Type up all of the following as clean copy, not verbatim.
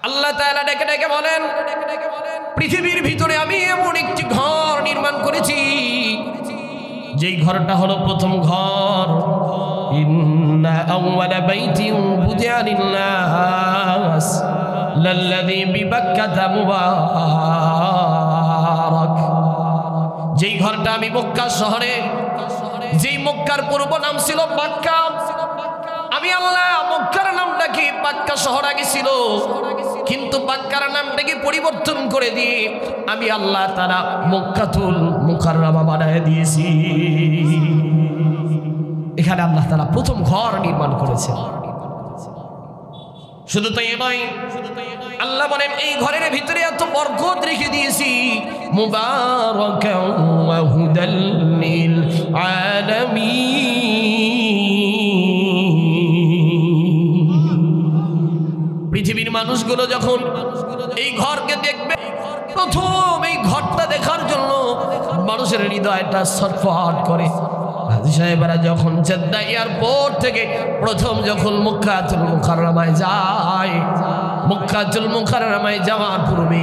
আল্লাহ তাআলা ডেকে ডেকে বলেন, পৃথিবীর ভিতরে আমি এমন একটি ঘর নির্মাণ করেছি, যেই ঘরটা হলো প্রথম ঘর। ইন্না আউওয়ালা বাইতিন বুদিআ লিন-নাস লাল্লাযী বিবাক্কাতা মুবারাক। যেই ঘরটা আমি মক্কা শহরে, যেই মক্কার পূর্ব নাম ছিল মক্কা, আমি আল্লাহ মক্কার নামটাকে মক্কা শহর আগে ছিল, কিন্তু মক্কার নামটাকে পরিবর্তন করে দিয়ে আমি আল্লাহ তাআলা মক্কাতুল মুকাররমা বানায় দিয়েছি। এখানে আল্লাহ তাআলা প্রথম ঘর নির্মাণ করেছেন। শুধু তাই নয়, আল্লাহ বলেন এই ঘরের ভিতরে এত বরকত রেখে দিয়েছি, মুবারাকান ওয়া হুদাল লিল আলামিন। পৃথিবীর মানুষগুলো যখন এই ঘরকে দেখবে, প্রথম এই ঘরটা দেখার জন্য মানুষের হৃদয়টা ছটফট করে। হাজী সাহেবরা যখন জেদ্দা এয়ারপোর্ট থেকে প্রথম যখন মক্কাতুল মুকাররমায় যায়, মক্কাতুল মুকাররমায় যাওয়ার পূর্বে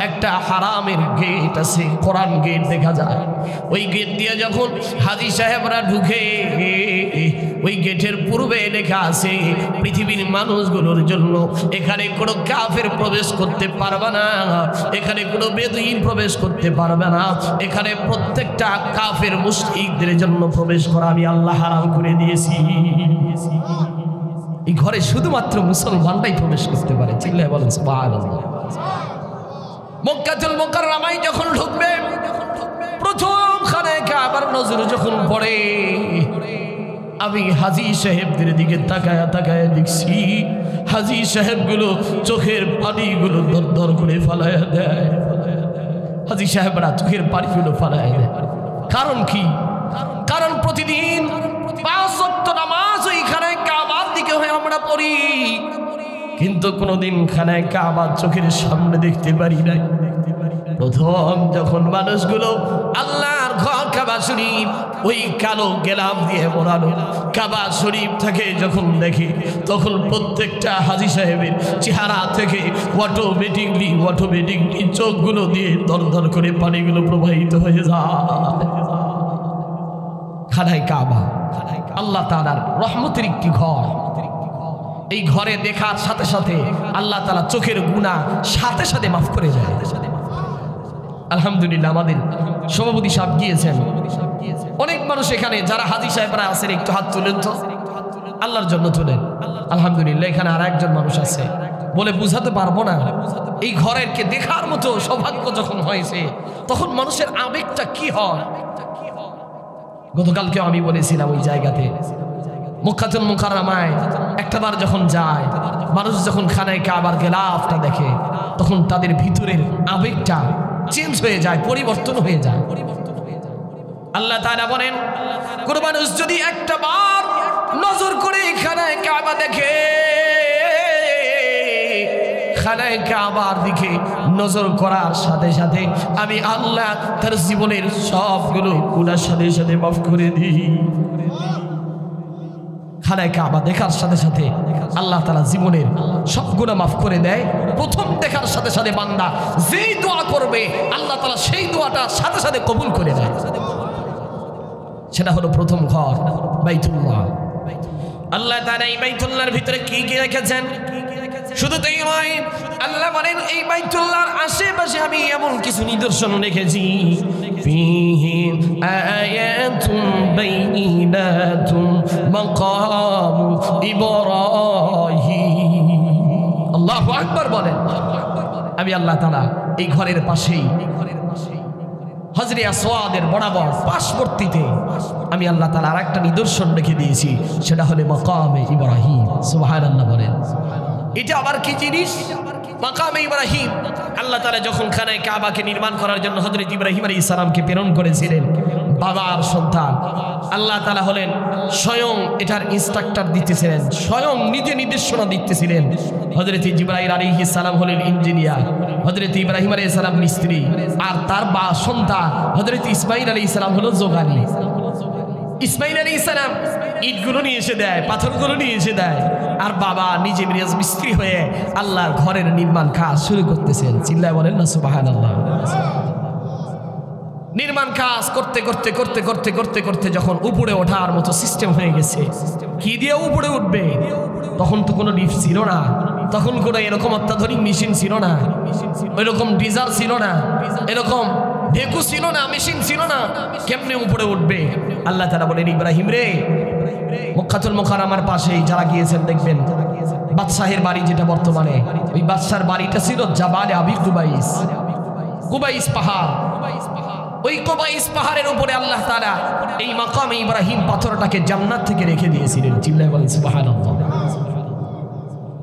একটা হারামের গেট আছে, কোরআন গেট দেখা যায়। ওই গেট দিয়ে যখন হাজী সাহেবরা ঢুকে, ওই গেটের পূর্বে লেখা আছে পৃথিবীর মানুষগুলোর জন্য এখানে কোনো কাফের প্রবেশ করতে পারবে না, এখানে কোনো বেদুইন প্রবেশ করতে পারবে না, এখানে প্রত্যেকটা কাফের মুশরিকদের জন্য প্রবেশ করা আমি আল্লাহ হারাম করে দিয়েছি। এই ঘরে শুধুমাত্র মুসলমানরাই প্রবেশ করতে পারে। চিল্লায় বলেন সুবহানাল্লাহ। মক্কাতুল মুকাররমায় যখন ঢুকবে, প্রথম খানায় কাবার নজর যখন পড়ে, আমি হাজী সাহেবদের দিকে তাকায়া তাকায়া দেখছি, হাজী সাহেবগুলো চোখের পানিগুলো দর দর করে ফালায়া দেয়। হাজী সাহেবরা চোখের পানিগুলো ফালায়া দেয়। কারণ কি? কারণ প্রতিদিন 5 ওয়াক্ত নামাজ ওই খানায় কাবার দিকে হয়ে আমরা পড়ি, কিন্তু কোনোদিন খানায় কাবা চোখের সামনে দেখতে পারি নাই। প্রথম যখন মানুষগুলো আল্লাহর ঘর কাবা শরীফ ওই কালো গেলাম দিয়ে মোড়ানো কাবা শরীফ থেকে যখন দেখে, তখন প্রত্যেকটা হাজী সাহেবের চেহারা থেকে অটোমেটিকলি চোখগুলো দিয়ে দর দর করে পানিগুলো প্রবাহিত হয়ে যায়। খানায় কাবা আল্লাহ তাআলার রহমতের একটি ঘর। এই ঘরে দেখার সাথে সাথে আল্লাহ তাআলা চোখের গুনাহ সাথে সাথে মাফ করে দেয়। আলহামদুলিল্লাহ, আমাদের সভাপতি সাহেব গিয়েছেন, অনেক মানুষ এখানে যারা হাজী সাহেবরা আছেন একটু হাত তুলেন তো, আল্লাহর জন্য তুলেন। আলহামদুলিল্লাহ, এখানে আর একজন মানুষ আছে, বলে বুঝাতে পারবো না। এই ঘরেরকে দেখার মতো সৌভাগ্য যখন হয়েছে, তখন মানুষের আবেগটা কি হয়। গতকালকেও আমি বলেছিলাম, ওই জায়গাতে মক্কাতুল মুকাররমায় একটাবার যখন যায়, মানুষ যখন খানায় কাবার গেলাফটা দেখে, তখন তাদের ভিতরের আবেগটা চেঞ্জ হয়ে যায়, পরিবর্তন হয়ে যায়। আল্লাহ তাআলা বলেন, কোন মানুষ যদি একটা বার নজর করে খানায় কাবা দেখে, খানায় কাবার দিকে নজর করার সাথে সাথে আমি আল্লাহ তার জীবনের সবগুলো গুনাহ সাথে সাথে মাফ করে দিই। খানায় কাবা দেখার সাথে সাথে আল্লাহ তাআলা জীবনের সব গুনাহ মাফ করে দেয়। প্রথম দেখার সাথে সাথে বান্দা যেই দোয়া করবে, আল্লাহ তাআলা সেই দোয়াটা সাথে সাথে কবুল করে দেয়। সেটা হলো প্রথম ঘর বাইতুল্লাহ। আল্লাহ তাআলা এই বাইতুল্লাহর ভিতরে কি কি রেখেছেন? শুধু তাই নয়, আল্লাহ বলেন এই বাইতুল্লাহর আশেপাশে আমি এমন কিছু নিদর্শন রেখেছি, ফীহি আয়াতুন বাইনাতুন মাকামু ইব্রাহিম। আল্লাহু আকবার বলেন। আমি আল্লাহ তাআলা এই ঘরের পাশেই হজরে আসওয়াদের বরাবর পার্শ্ববর্তীতে আমি আল্লাহ তাআলা আরেকটা নিদর্শন রেখে দিয়েছি, সেটা হলো মাকামে ইব্রাহিম। সুবহানাল্লাহ বলেন। এটা আবার কি জিনিস? মাকামে ইব্রাহিম। আল্লাহ তাআলা যখন খানায় কাবাকে নির্মাণ করার জন্য হযরত ইব্রাহিম আলাইহিস সালামকে প্রেরণ করেছিলেন, বাবার সন্তান আল্লাহ তাআলা হলেন স্বয়ং এটার ইনস্ট্রাক্টর দিতেছিলেন, স্বয়ং নিজে নির্দেশনা দিতেছিলেন। হযরত জিবরাইল আলাইহিস সালাম হলেন ইঞ্জিনিয়ার, হযরত ইব্রাহিম আলাইহিস সালাম মিস্ত্রি, আর তার সন্তান হযরত ইসমাঈল আলাইহিস সালাম হলো যোগালী। ইসমাঈল আলাইহিস সালাম ইটগুলো নিয়ে এসে দেয়, পাথরগুলো নিয়ে এসে দেয়, আর বাবা নিজে মিস্ত্রি হয়ে আল্লাহর ঘরের নির্মাণ কাজ শুরু করতেছেন। চিল্লায় বলেন না সুবহানাল্লাহ। নির্মাণ কাজ করতে করতে করতে করতে করতে করতে যখন উপরে ওঠার মতো সিস্টেম হয়ে গেছে, কি দিয়ে উপরে উঠবে? তখন তো কোনো লিফট ছিল না, তখন কোনো এরকম অত্যাধুনিক মেশিন ছিল না, ওইরকম ডিজার ছিল না, এরকম ঢেকু ছিল না, মেশিন ছিল না। কেমনে উপরে উঠবে? আল্লাহ তাআলা বলেন, ইব্রাহিম রে, মক্কাতুল মুকাররমার পাশেই যারা গিয়েছেন দেখবেন বাদশাহের বাড়ি, যেটা বর্তমানে ওই বাদশার বাড়িটা ছিল জাবালে আবি কুবাইস, কুবাইস পাহাড়। ওই কুবাইস পাহাড়ের উপরে আল্লাহ তাআলা এই মাকামে ইব্রাহিম পাথরটাকে জান্নাত থেকে রেখে দিয়েছিলেন। চিল্লায় বলেন সুবহানাল্লাহ।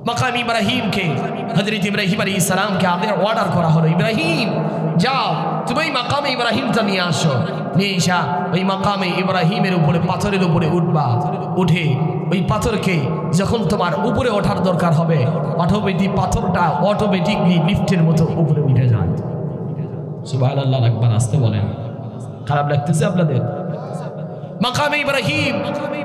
মাকাম ইব্রাহিমকে, হযরত ইব্রাহিম আলাইহিস সালামকে অর্ডার করা হলো, ইব্রাহিম যাও তুমি ওই মাকামে ইব্রাহিমটা নিয়ে আসো, নিয়ে এসা ওই মাকামে ইব্রাহিমের উপরে পাথরের উপরে উঠবা। উঠে ওই পাথরকে যখন তোমার উপরে ওঠার দরকার হবে, অটোমেটিক পাথরটা অটোমেটিকলি লিফটের মতো উপরে উঠে যায়। সুবহানাল্লাহ, একবার আসতে বলেন। খারাপ লাগতেছে আপনাদের? মাকামে ইব্রাহিম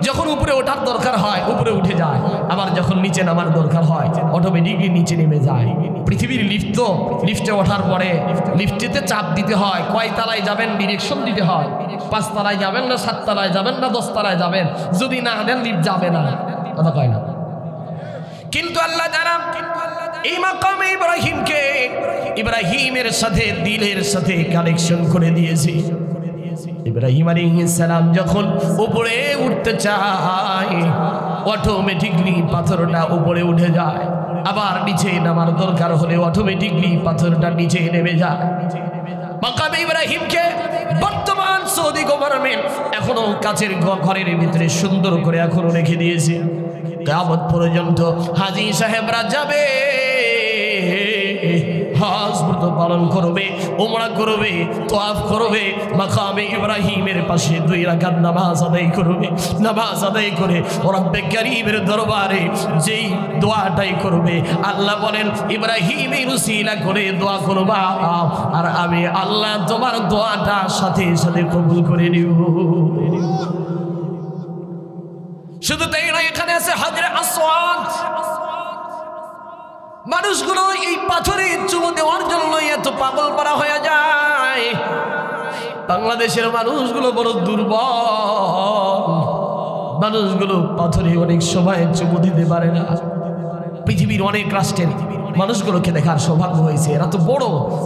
যখন উপরে ওঠার দরকার হয় উপরে উঠে যায়, আবার যখন নিচে নামার দরকার হয় অটোমেটিকলি নিচে নেমে যায়। পৃথিবীর লিফট তো, লিফটে ওঠার পরে লিফটেতে চাপ দিতে হয়, কয় তলায় যাবেন ডিরেকশন দিতে হয়, 5 তলায় যাবেন না 7 তলায় যাবেন না 10 তলায় যাবেন, যদি না দেন লিফট যাবে না, কথা কয় না। কিন্তু আল্লাহ তাআলা এই মাকামে ইব্রাহিমকে ইব্রাহিমের সাথে দিলের সাথে কানেকশন করে দিয়েছে। ইব্রাহিম আলাইহিস সালাম যখন উপরে উঠতে চায় অটোমেটিকলি পাথরটা উপরে উঠে যায়, আবার নিচে নামার দরকার হলে অটোমেটিকলি পাথরটা নিচে নেমে যায়। মাকামে ইব্রাহিমকে বর্তমান সৌদি গভর্নমেন্ট এখনো কাচের ঘরের ভিতরে সুন্দর করে এখনো রেখে দিয়েছে। কিয়ামত পর্যন্ত হাজী সাহেবরা যাবে, হজ ব্রত পালন করবে, উমরা করবে, তাওয়াফ করবে, মাকামে ইব্রাহিমের পাশে 2 রাকাত নামাজ আদায় করবে। নামাজ আদায় করে রব্বে কারীমের দরবারে যেই দোয়াটাই করবে, আল্লাহ বলেন ইব্রাহিমের উসিলা করে দোয়া করবা, আর আমি আল্লাহ তোমার দোয়াটা সাথে সাথে কবুল করে নিব। শুধু তাই নয়, এখানে আছে হাজরে আসওয়াদ। মানুষগুলো এই পাথরে চুমু দেওয়ার জন্য এত পাগল পারা হয়ে যায়। বাংলাদেশের মানুষগুলো বড় দুর্বল, মানুষগুলো পাথরে অনেক সময় চুমু দিতে পারে না। পৃথিবীর অনেক রাষ্ট্রের মানুষগুলোকে দেখার সৌভাগ্য হয়েছে, এরা তো বড়।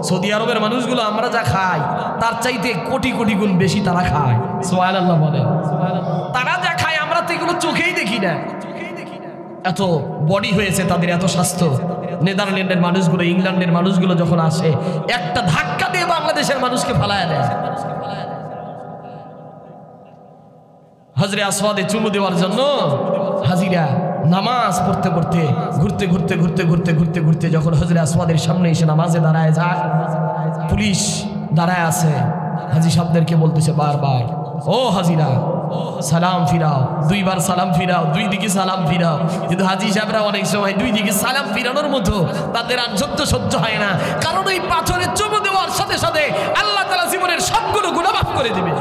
সৌদি আরবের মানুষগুলো আমরা যা খাই তার চাইতে কোটি কোটি গুণ বেশি তারা খায়। সুবহানাল্লাহ বলেন। তারা যা খায় আমরা তো এগুলো চোখেই দেখি না, এত বডি হয়েছে তাদের, এত স্বাস্থ্য। নেদারল্যান্ডের মানুষগুলো, ইংল্যান্ডের মানুষগুলো যখন আসে একটা ধাক্কা দিয়ে বাংলাদেশের মানুষকে ফালায়া দেয়। হজরে আসওয়াদে চুমু দেওয়ার জন্য হাজিরা নামাজ পড়তে পড়তে ঘুরতে ঘুরতে ঘুরতে ঘুরতে ঘুরতে ঘুরতে যখন হজরে আসওয়াদের সামনে এসে নামাজে দাঁড়ায় যায়, পুলিশ দাঁড়ায় আছে, হাজি সাহেবদেরকে বলতেছে বারবার, ও হাজিরা সালাম ফিরাও, 2 বার সালাম ফিরাও, 2 দিকে সালাম ফিরাও। কিন্তু হাজি সাহেবরা অনেক সময় 2 দিকে সালাম ফিরানোর মতো তাদের আর সহ্য হয় না, কারণ ওই পাথরে চুমু দেওয়ার সাথে সাথে আল্লাহ তাআলা জীবনের সবগুলো গুনাহ মাফ করে দিবেন।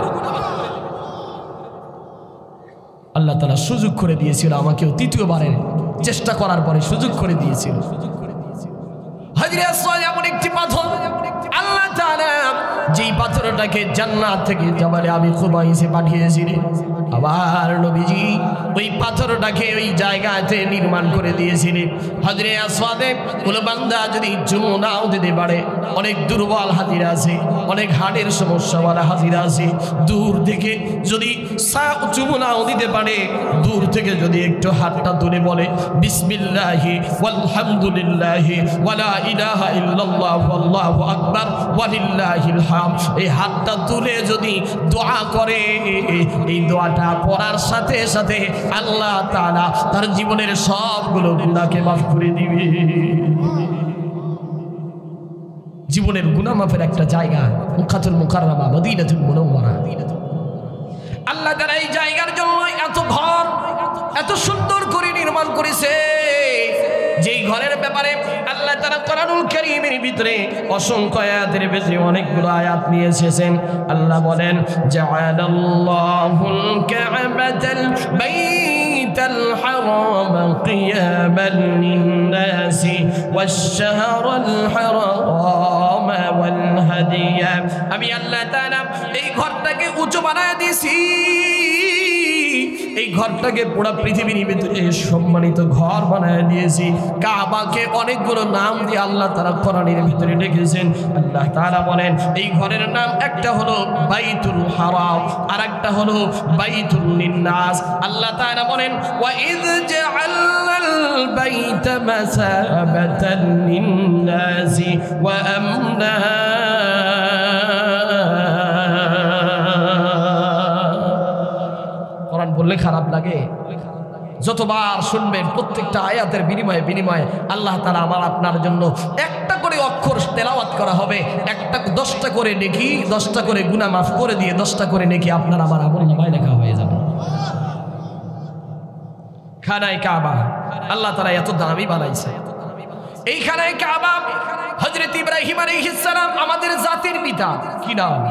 আল্লাহ তাআলা সুযোগ করে দিয়েছিল আমাকেও, 3য়বারের চেষ্টা করার পরে সুযোগ করে দিয়েছিল। হাজরে আসওয়াদ এমন একটি পাথর, আল্লাহ তাআলা যেই পাথরটাকে জান্নাত থেকে জাবালে আবি কুবাইসে পাঠিয়েছিলেন, আবার নবীজি ওই পাথরটাকে ওই জায়গাতে নির্মাণ করে দিয়েছিলেন। হজরে আসওয়াদে কোনো বান্দা যদি চুমু নাও দিতে পারে, অনেক দুর্বল হাজিরা আছে, অনেক হাড়ের সমস্যাওয়ালা হাজিরা আছে, দূর থেকে যদি চুমু নাও দিতে পারে, দূর থেকে যদি একটু হাতটা তুলে বলে বিসমিল্লাহি ওয়ালহামদুলিল্লাহি ওয়ালা ইলাহা ইল্লাল্লাহু আল্লাহু আকবার ওয়ালিল্লাহিল হামদ, এই হাতটা তুলে যদি দোয়া করে, এই দোয়াটা পড়ার সাথে সাথে আল্লাহ তাআলা তার জীবনের সবগুলো গুনাহকে মাফ করে দিবে। জীবনের গুনাহ মাফের একটা জায়গা মক্কাতুল মুকাররমা, মদিনাতুল মুনাওয়ারা। আল্লাহ তাআলা এই জায়গার জন্য এত ঘর এত সুন্দর করে নির্মাণ করেছে, যেই ঘরের ব্যাপারে আল্লাহ তাআলা কোরআনুল কারীমের ভিতরে অসংখ্য আয়াতের ভিতরে অনেকগুলো আয়াত নিয়ে এসেছেন। আল্লাহ বলেন জাআলাল্লাহুল কা'বাতাল বাইত বাইতাল হারাম কিয়ামান লিন-নাসি ওয়াশ-শাহরাল হারাম ওয়াল হাদিয়া। আমি আল্লাহ তাআলা এই ঘরটাকে উঁচু বানায় দিয়েছি, এই ঘরটাকে পুরো পৃথিবীর ভিতরে সম্মানিত ঘর বানায় দিয়েছি। কাবাকে অনেকগুলো নাম দিয়ে আল্লাহ তাআলা কোরআনের ভিতরে ডেকেছেন। আল্লাহ তাআলা বলেন এই ঘরের নাম একটা হলো বাইতুল হারাম, আর একটা হলো বাইতুল লিন-নাস। আল্লাহ তাআলা বলেন ওয়া ইয জাআলনাল বাইতা মাসাবাতান লিন-নাসি ওয়া আমনা। কোরআন বললে খারাপ লাগে? যতবার শুনবেন প্রত্যেকটা আয়াতের বিনিময়ে বিনিময়ে আল্লাহ তাআলা আমার আপনার জন্য একটা করে অক্ষর তেলাওয়াত করা হবে, একটা 10টা করে নেকি, 10টা করে গুনাহ মাফ করে দিয়ে 10টা করে নেকি আপনার আমার আমলনামায় লেখা হয়ে যাবে। খানায়ে কাবা আল্লাহ তাআলা এত দামি বানাইছে। এই খানায়ে কাবা হযরত ইব্রাহিম আলাইহিস সালাম আমাদের জাতির পিতা। কি নাম?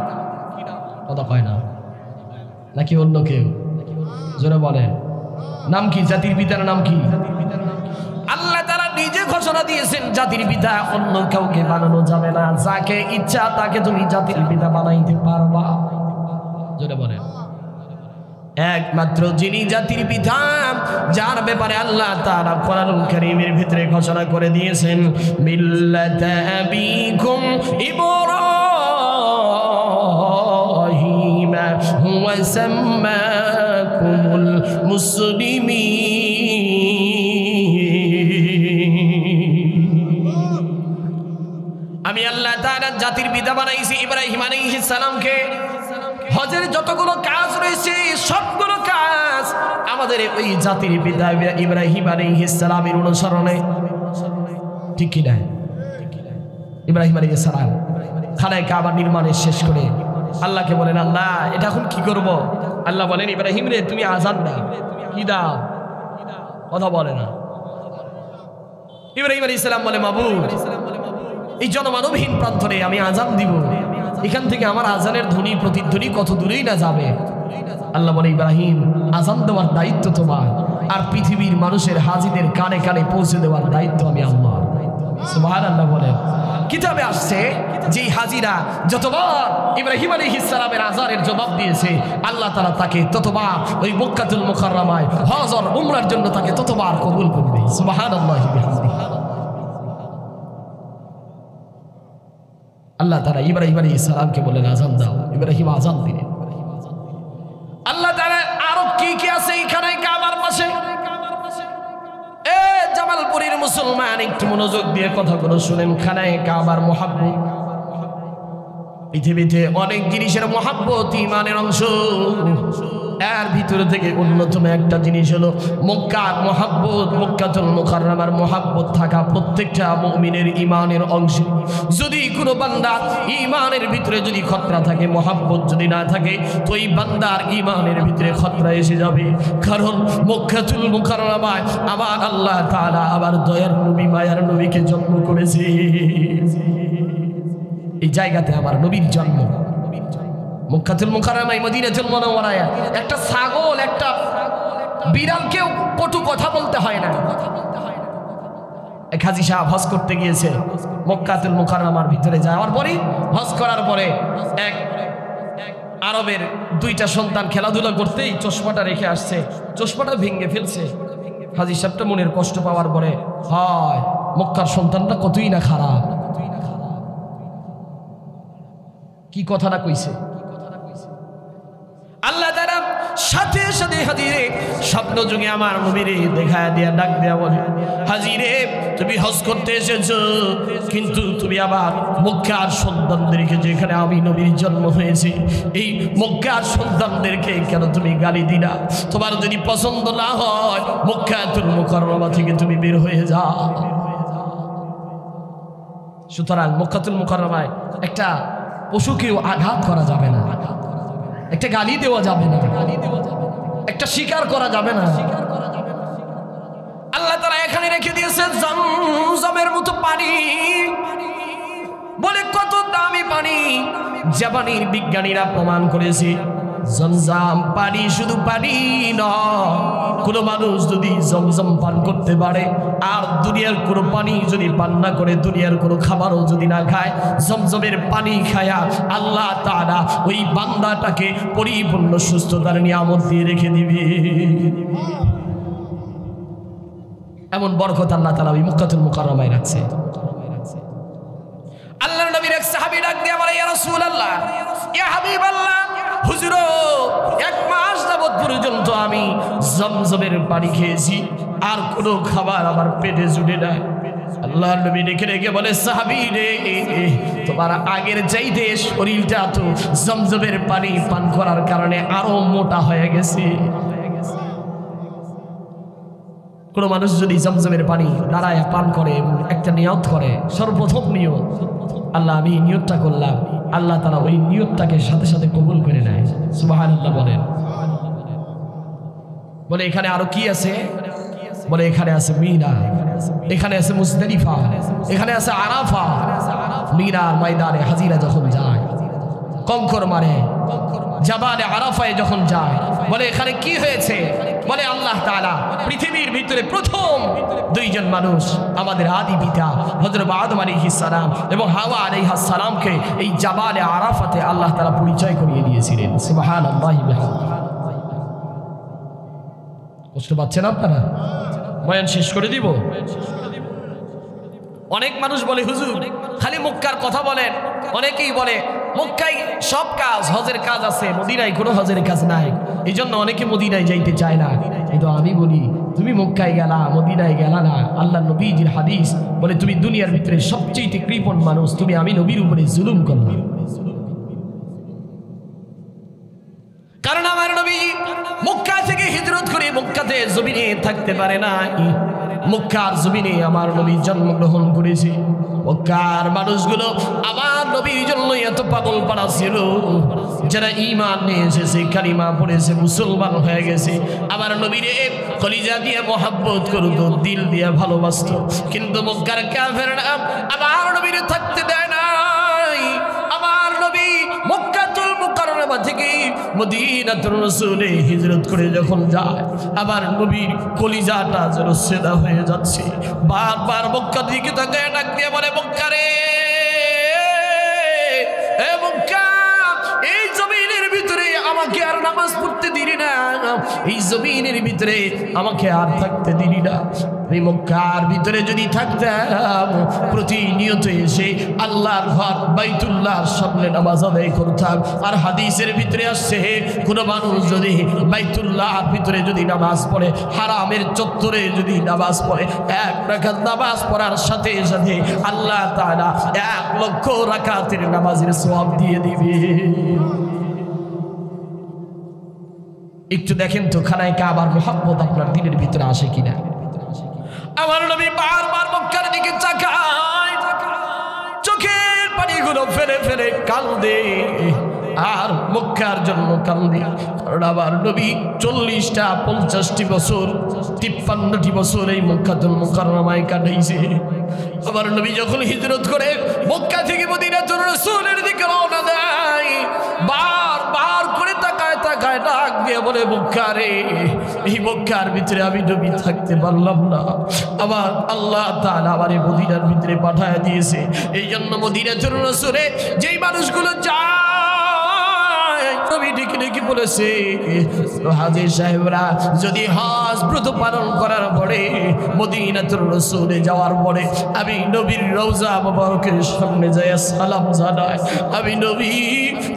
কথা কয় না নাকি অন্য কেউ? জোরে বলেন নাম কি? জাতির পিতার নাম কি? আল্লাহ তাআলা নিজে ঘোষণা দিয়েছেন জাতির পিতা অন্য কাউকে বানানো যাবে না, যাকে ইচ্ছা তাকে তুমি জাতির পিতা বানাইতে পারবা। জোরে বলেন একমাত্র যিনি জাতির পিতা, যার ব্যাপারে আল্লাহ তাআলা কোরআনুল কারীমের ভিতরে ঘোষণা করে দিয়েছেন মিল্লাতা আবিকুম ইব্রাহিম হুয়া সাম্মাকুমুল মুসলিমিন। আমি আল্লাহ তাআলা জাতির পিতা বানাইছি ইব্রাহিম আলাইহিস সালামকে। হজের যতগুলো কাজ রয়েছে সবগুলো কাজ আমাদের ওই জাতির পিতা ইব্রাহিম আলাইহিস সালামের অনুসরণে। ঠিক কি না? ইব্রাহিম আলাইহিস সালাম খানায়ে কাবা নির্মাণের শেষ করে আল্লাহকে বলেন আল্লাহ এটা এখন কি করব? আল্লাহ বলেন ইব্রাহিম রে তুমি আযান দাও। কি দাও? কথা বলে না। ইব্রাহিম আলাইহিস সালাম বলে মাবুদ এই জনমানবহীন প্রান্তরে আমি আযান দিব, এখান থেকে আমার আজানের ধ্বনি প্রতিধ্বনি কত দূরেই না যাবে। আল্লাহ বলে ইব্রাহিম আযান দেওয়ার দায়িত্ব তোমার, আর পৃথিবীর মানুষের হাজিদের কানে কানে পৌঁছে দেওয়ার দায়িত্ব আমি আল্লাহ। সুবহানাল্লাহ বলেন। কিতাবে আসছে যে হাজিরা যতবার ইব্রাহিম আলাইহিস সালামের আযানের জবাব দিয়েছে আল্লাহ তাআলা তাকে ততবার ওই মক্কাতুল মুকাররমায় হজ আর উমরার জন্য তাকে ততবার কবুল করবে। সুবহানাল্লাহি বিহামদিহি। আল্লাহ তাআলা ইব্রাহিম আলাইহিস সালামকে বলেন আযান দাও। ইব্রাহিম আযান দিলেন। আল্লাহ তাআলা আরো কি কি আছে এখানে কাবার পাশে? এ জামালপুরের মুসলমান একটু মনোযোগ দিয়ে কথাগুলো শুনেন। খানায়ে কাবার মুহাব্বত, পৃথিবীতে অনেক জিনিসের মুহাব্বত ঈমানের অংশ। এর ভিতর থেকে অন্যতম একটা জিনিস হলো মক্কার মুহাব্বত। মক্কাতুল মুকাররমার মুহাব্বত থাকা প্রত্যেকটা মুমিনের ঈমানের অংশ। যদি কোনো বান্দার ঈমানের ভিতরে যদি খতরা থাকে, মুহাব্বত যদি না থাকে, তো এই বান্দার ঈমানের ভিতরে খতরা এসে যাবে। কারণ মক্কাতুল মুকাররমায় আবার আল্লাহ তাআলা আবার দয়ার নবী মায়ার নবীকে জন্ম করেছে। এই জায়গাতে আমার নবীর জন্ম। মক্কাতুল মুকাররমায় মদিনাতুল মুনাওয়ারায় একটা ছাগল একটা বিড়ালকেও কটু কথা বলতে হয় না। এক হাজী সাহেব হজ করতে গিয়েছে মক্কাতুল মুকাররমার ভিতরে যাওয়ার পরে, হজ করার পরে এক আরবের 2টা সন্তান খেলাধুলা করতেই চশমাটা রেখে আসছে, চশমাটা ভেঙে ফেলছে। হাজী সাহেবটা মনের কষ্ট পাওয়ার পরে হয় মক্কার সন্তানটা কতই না খারাপ। কি কথাটা কইছে? আল্লাহ তাআলা সাথে সাথে হাজিরে স্বপ্ন যুগে আমার নবীরে দেখায় দিয়া ডাক দেয়া বলে হাজিরে তুমি হজ করতে এসেছো, কিন্তু তুমি আবার মক্কার সন্তানদেরকে, যেখানে আমি নবীর জন্ম হয়েছে, এই মক্কার সন্তানদেরকে কেন তুমি গালি দিলা? তোমার যদি পছন্দ না হয় মক্কাতুল মুকাররমা থেকে তুমি বের হয়ে যাও। সুতরাং মক্কাতুল মুকাররমায় একটা পশুকেও আঘাত করা যাবে না, একটা গালি দেওয়া যাবে না, একটা শিকার করা যাবে না। আল্লাহ তাআলা এখানে রেখে দিয়েছেন জমজমের মতো পানি, বলে কত দামি পানি। জাপানের বিজ্ঞানীরা প্রমাণ করেছে জমজম পানি শুধু পানি নয়, কোনো মানুষ যদি জমজম পান করতে পারে আর দুনিয়ার কোনো পানি যদি পান না করে, দুনিয়ার কোনো খাবারও যদি না খায়, জমজমের পানি খায়া আল্লাহ তাআলা ওই বান্দাটাকে পরিপূর্ণ সুস্থতার নিয়ামত দিয়ে রেখে দিবে। এমন বরকত আল্লাহ তাআলা ওই মক্কাতুল মুকাররমায় রাখছে। আল্লাহর নবীর এক সাহাবী ডাক দিয়ে বলে, ইয়া রাসূলুল্লাহ, ইয়া হাবিবাল্লাহ, হুজুর এক মাস যাবত পর্যন্ত আমি জমজমের পানি খেয়েছি, আর কোনো খাবার আমার পেটে জুটে না। আল্লাহর নবী ডেকে ডেকে বলে, সাহাবী রে, তোমার আগের চাইতে শরীরটা তো জমজমের পানি পান করার কারণে আরো মোটা হয়ে গেছে। কোনো মানুষ যদি জমজমের পানি দাঁড়ায় পান করে একটা নিয়ত করে, সর্বপ্রথম নিয়ত, আল্লাহ আমি নিয়তটা করলাম, আল্লাহ তাআলা ওই নিয়তটাকে সাথে সাথে কবুল করে নেয়। সুবহানাল্লাহ বলেন। বলে এখানে আরো কি আছে? বলে এখানে আছে মিনা, এখানে আছে মুজদালিফা, এখানে আছে আরাফা। মিনার ময়দানে হাজিরা যখন যায়, কঙ্কর মারে, জাবালে আরাফায় যখন যায়, বলে এখানে কি হয়েছে? বলে আল্লাহ তাআলা পৃথিবীর ভিতরে প্রথম দুইজন মানুষ, আমাদের আদি পিতা হযরত আদম আলাইহিস সালাম এবং হাওয়া আলাইহিস সালামকে এই জাবালে আরাফাতে আল্লাহ তাআলা পরিচয় করিয়ে দিয়েছিলেন। সুবহানাল্লাহি বিহামদিহি। কষ্ট পাচ্ছেন আপনারা? বয়ান শেষ করে দিব। অনেক মানুষ বলে, হুজুর খালি মক্কার কথা বলেন। অনেকেই বলে মক্কায় সব কাজ, হজের কাজ আছে, মদিনায় কোনো হজের কাজ নাই, এই জন্য অনেকে মদিনায় যাইতে চায় না। কিন্তু আমি বলি, তুমি মক্কায় গেলা, মদিনায় গেলা না। আল্লাহ নবীজির হাদিস বলে, তুমি দুনিয়ার ভিতরে সবচেয়ে কৃপণ মানুষ, তুমি আমি নবীর উপরে জুলুম করলা। কারণ আমার নবী মক্কা থেকে হিজরত করে মক্কাতে জমিনে থাকতে পারে না। মক্কার জমিনে আমার নবী জন্মগ্রহণ করেছে। মক্কার মানুষগুলো আমার নবীর জন্য এত পাগল পাড়া ছিল, যারা ঈমান নিয়ে এসেছে, কালিমা পড়েছে, মুসলমান হয়ে গেছে, আমার নবীরে কলিজা দিয়ে মহব্বত করতো, দিল দিয়ে ভালোবাসত। কিন্তু মক্কার কাফেররা আমার নবীরে থাকতে দেয় নাই। আমার নবী মক্কাতুল মুকাররমা থেকে মদিনাতুর রাসূলে হিজরত করে যখন যায়, আমার নবীর কলিজাটা যেন সেদা হয়ে যাচ্ছে। বারবার মক্কার দিকে তাকায় ডাক দিয়ে বলে, মক্কা রে, এ মক্কা, এই জমিনের ভিতরে আমাকে আর নামাজ পড়তে দিলি না, এই জমিনের ভিতরে আমাকে আর থাকতে দিলি না। এই মক্কার ভিতরে যদি থাকতাম, প্রতিনিয়ত এসে আল্লাহর ঘর বাইতুল্লাহর সামনে নামাজ আদায় করতাম। আর হাদিসের ভিতরে আসছে, কোনো মানুষ যদি বাইতুল্লাহর ভিতরে যদি নামাজ পড়ে, হারামের চত্বরে যদি নামাজ পড়ে, এক রাকাত নামাজ পড়ার সাথে সাথে আল্লাহ তাআলা 1,00,000 রাকাতের নামাজের সওয়াব দিয়ে দিবে। একটু দেখেন তো, খানায় কাবার মুহাব্বত আপনার দিনের ভিতরে আসে কিনা। আমার নবী বারবার মক্কার দিকে তাকায়, চোখের পানিগুলো ফেলে ফেলে কান্দে, আর মক্কার জন্য কান্দে। কারণ আমার নবী 40টা 50টি বছর 53টি বছর এই মক্কাতুল মুকাররমায় কাটাইছে। আমার নবী যখন হিজরত করে মক্কা থেকে মদিনাতুর রাসূলের দিকে রওনা দেয়, বারবার করে তাকায় তাকায় ডাক দিয়ে বলে, মক্কা রে, এই মক্কার ভিতরে আমি নবী থাকতে পারলাম না, আমার আল্লাহ তাআলা আমারে মদিনার ভিতরে পাঠায় দিয়েছে। এই জন্য মদিনাতুর রাসূলে যেই মানুষগুলো যায়, নবী ডেকে ডেকে বলেছে, হাজী সাহেবরা যদি হজ ব্রত পালন করার পরে মদিনাতুর রাসূলে যাওয়ার পরে আমি নবীর রওজা মুবারকের সামনে যায় সালাম জানাই, আমি নবী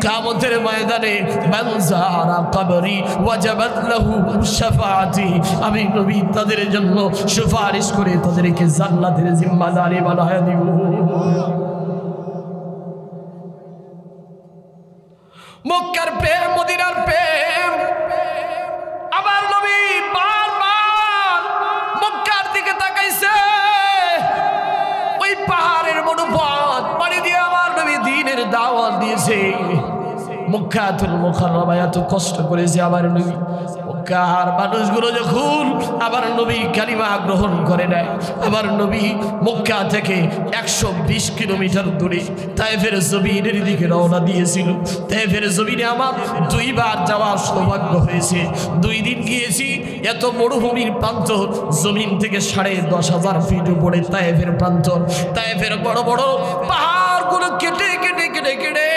কিয়ামতের ময়দানে মান যারা কবরি ওয়াজাবাত লাহু শাফাআতি, আমি নবী তাদের জন্য সুপারিশ করে তাদেরকে জান্নাতের জিম্মাদারি বানায় দিব। মক্কার প্রেম, মদিনার প্রেম। আমার নবী বারবার মক্কার দিকে তাকাইছে, ওই পাহাড়ের মনোপথ পাড়ি দিয়ে আমার নবী দ্বীনের দাওয়াত দিয়েছে। মক্কাতুল মুকাররমায় এত কষ্ট করেছে আমার নবী, মক্কার মানুষগুলো যখন আবার নবী কালিমা গ্রহণ করে নেয়, আবার নবী মক্কা থেকে 120 কিলোমিটার দূরে তায়েফের জমিনের দিকে রওনা দিয়েছিল। তায়েফের জমিনে আমার 2 বার যাওয়ার সৌভাগ্য হয়েছে। 2 দিন গিয়েছি। এত মরুভূমির প্রান্তর, জমিন থেকে 10,500 ফিট উপরে তায়েফের প্রান্তর। তায়েফের বড় বড় পাহাড়গুলো কেটে কেটে কেটে কেটে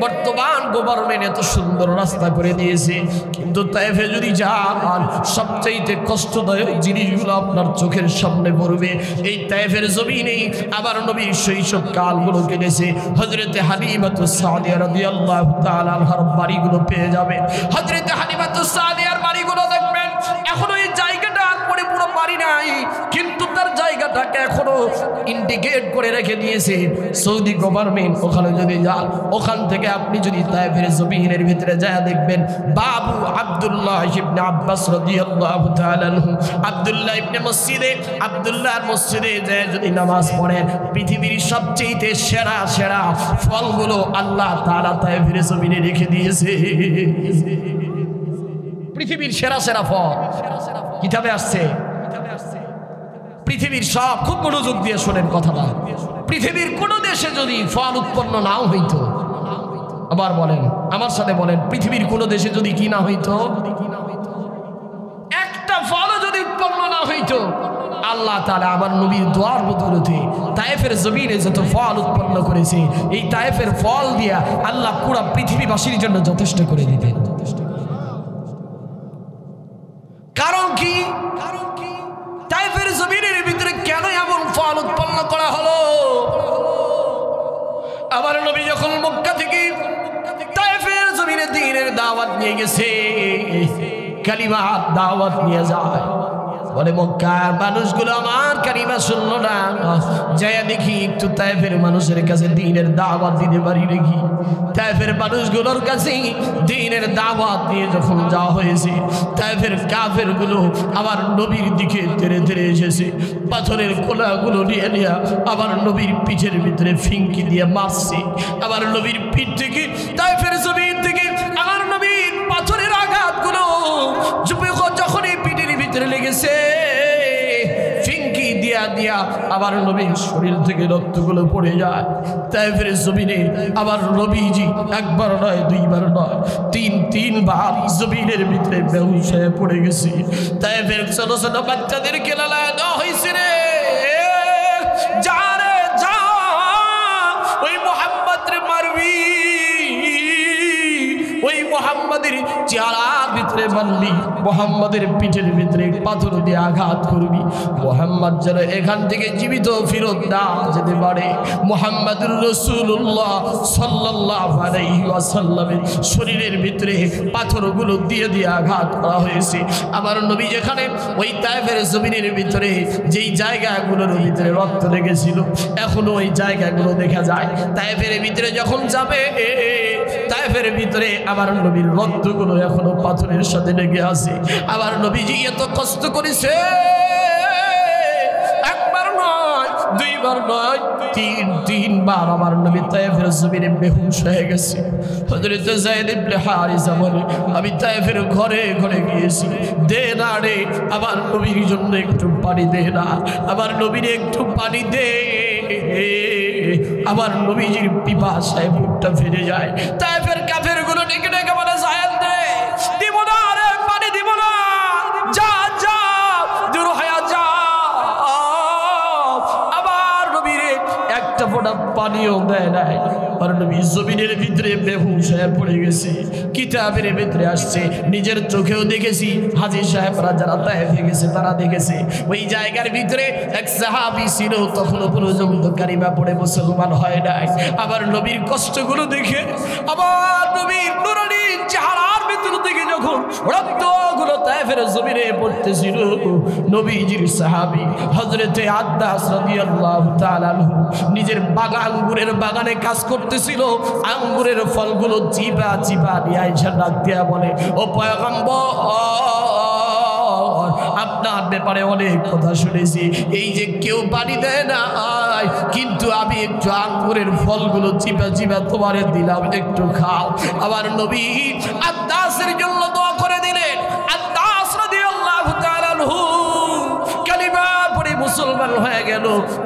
বর্তমান গভর্নমেন্ট এত সুন্দর রাস্তা করে দিয়েছে, কিন্তু তায়েফে যদি যান সবচাইতে কষ্টদায়ক জিনিসগুলো আপনার চোখের সামনে পড়বে। এই তায়েফের জমিনেই আবার নবীর শৈশব কালগুলো কেটেছে। হযরতে হালিমাতুস সাদিয়া রাদিয়াল্লাহু তাআলা আনহার বাড়িগুলো পেয়ে যাবেন। হযরতে হালিমাতুস সাদিয়ার বাড়িগুলো দেখবেন এখনো এই জায়গাটা পরিপূর্ণ বাড়ি নাই, কিন্তু তার জায়গাটাকে এখনো ইন্ডিকেট করে রেখে দিয়েছে সৌদি গভর্নমেন্ট। ওখানে যদি যান, ওখান থেকে আপনি যদি তায়েফের জমিনের ভিতরে যায় দেখবেন বাবু আব্দুল্লাহ ইবনে আব্বাস রাদিয়াল্লাহু তাআলা আনহু, আব্দুল্লাহ ইবনে আব্দুল্লাহর মসজিদে যায় যদি নামাজ পড়েন, পৃথিবীর সবচেয়ে সেরা সেরা ফলগুলো আল্লাহ তাআলা তায়েফের জমিনে রেখে দিয়েছে। পৃথিবীর সেরা সেরা ফল কিতাবে আসছে। পৃথিবীর সব, খুব মনোযোগ দিয়ে শোনেন কথাটা, পৃথিবীর কোন দেশে যদি ফল উৎপন্ন নাও হইতো, আবার বলেন, আমার সাথে বলেন, পৃথিবীর কোন দেশে যদি কি না হইতো, একটা ফল যদি উৎপন্ন না হইতো, আল্লাহ তাআলা আমার নবীর দোয়ার বদৌলতে তায়েফের জমিনে যত ফল উৎপন্ন করেছে, এই তায়েফের ফল দিয়া আল্লাহ পুরো পৃথিবীবাসীর জন্য যথেষ্ট করে দিতেন। কারণ কি? তায়েফের জমিনের ভিতরে কেন এমন ফল উৎপন্ন করা হলো? আমার নবী যখন মক্কা থেকে তায়েফের জমিনে দ্বীনের দাওয়াত নিয়ে গেছে, কালিমার দাওয়াত নিয়ে যায়, বলে মক্কার মানুষগুলো আমার কালিমা শুনলো না, যাইয়া দেখি একটু তায়েফের মানুষের কাছে দ্বীনের দাওয়াত দিতে পারি নাকি। তায়েফের মানুষগুলোর কাছে দ্বীনের দাওয়াত নিয়ে যখন যাওয়া হয়েছে, তায়েফের কাফেরগুলো আবার নবীর দিকে তেড়ে তেড়ে এসেছে, পাথরের কোলাগুলো নিয়ে নিয়ে আবার নবীর পিঠের ভিতরে ফিঙ্কি দিয়ে মারছে। আবার নবীর পিঠ থেকে, তায়েফের জমিন থেকে আমার নবীর পাথরের আঘাতগুলো যখন এই পিঠের ভিতরে লেগেছে, ফিঙ্কি দিয়া দিয়া আবার নবীর শরীর থেকে রক্তগুলো পড়ে যায়। তায়েফের জমিনে আবার নবীজি একবার নয়, 2 বার নয়, 3 বার জমিনের ভিতরে বেহুশ হয়ে পড়ে গেছে। তায়েফের ছোট ছোট বাচ্চাদেরকে লালায় দেওয়া হয়েছে, রে যা রে যা, ওই মুহাম্মদ রে মারবি, ওই মুহাম্মাদের চেহারার ভিতরে মারবি, মুহাম্মাদের পিঠের ভিতরে পাথর দিয়ে আঘাত করবি, মুহাম্মদ যেন এখান থেকে জীবিত ফেরত না যেতে পারে। মুহাম্মাদুর রাসূলুল্লাহ সাল্লাল্লাহু আলাইহি ওয়াসাল্লামের শরীরের ভিতরে পাথরগুলো দিয়ে দিয়ে আঘাত করা হয়েছে। আমার নবী যেখানে ওই তায়েফের জমিনের ভিতরে যেই জায়গাগুলোর ভিতরে রক্ত লেগেছিল, এখনো ওই জায়গাগুলো দেখা যায়। তায়েফের ভিতরে যখন যাবে, তায়েফের ভিতরে আমার নবীর রক্তগুলো এখনো পাথরের সাথে লেগে আছে। আমার নবীজি এত কষ্ট করেছে, একবার নয়, 2 বার নয়, 3 বার আমার নবী তায়েফের জমিনে বেহুশ হয়ে গেছে। হযরত যায়েদ ইবনে হারিসা বলে, আমি তায়েফের ঘরে ঘরে গিয়েছি, দে না রে আমার নবীর জন্য একটু পানি দে না, আমার নবীর একটু পানি দে। আমার নবীজির পিপাসায় বুকটা ফিরে যায়। তায়েফের কাফেরগুলো ডেকে ডেকে বলে, যায়েদ রে, দিব না রে, পানি দিব না, যা যা দূর হয়ে যা। আবার নবীরে একটা ফোঁটা পানিও দেয় নাই। আর নবী জমিনের ভিতরে বেহুশ হয়ে পড়ে গেছে। কিতাবের ভিতরে আসছে, নিজের চোখেও দেখেছি, হাজী সাহেবরা যারা তায়েফে গেছে তারা দেখেছে, ওই জায়গার ভিতরে এক সাহাবী ছিল, তখনও পর্যন্ত কালিমা পড়ে মুসলমান হয় নাই। আবার নবীর কষ্টগুলো দেখে, আবার নবীর নুরানি চেহারার ভিতর থেকে যখন রক্তগুলো তায়েফের জমিনে পড়তেছিল, নবীজির সাহাবী হযরতে আদ্দাস রাদিয়াল্লাহু তাআলা আনহু নিজের আঙ্গুরের বাগানে কাজ করতেছিল, আঙ্গুরের ফলগুলো চিবা চিবা নিয়ে আয়েশা ডাক দিয়া বলে, ও পয়গম্বর, আপনার ব্যাপারে অনেক কথা শুনেছি, এই যে কেউ পানি দেয় না, কিন্তু আমি একটু আঙ্গুরের ফলগুলো চিবা চিবা তোমারে দিলাম, একটু খাও। আবার নবী আদ্দাসের জন্য দোয়া করে দিলেন, আদ্দাস রাদিয়াল্লাহু তাআলা আনহু কালিমা পড়ে মুসলমান হয়ে গেল।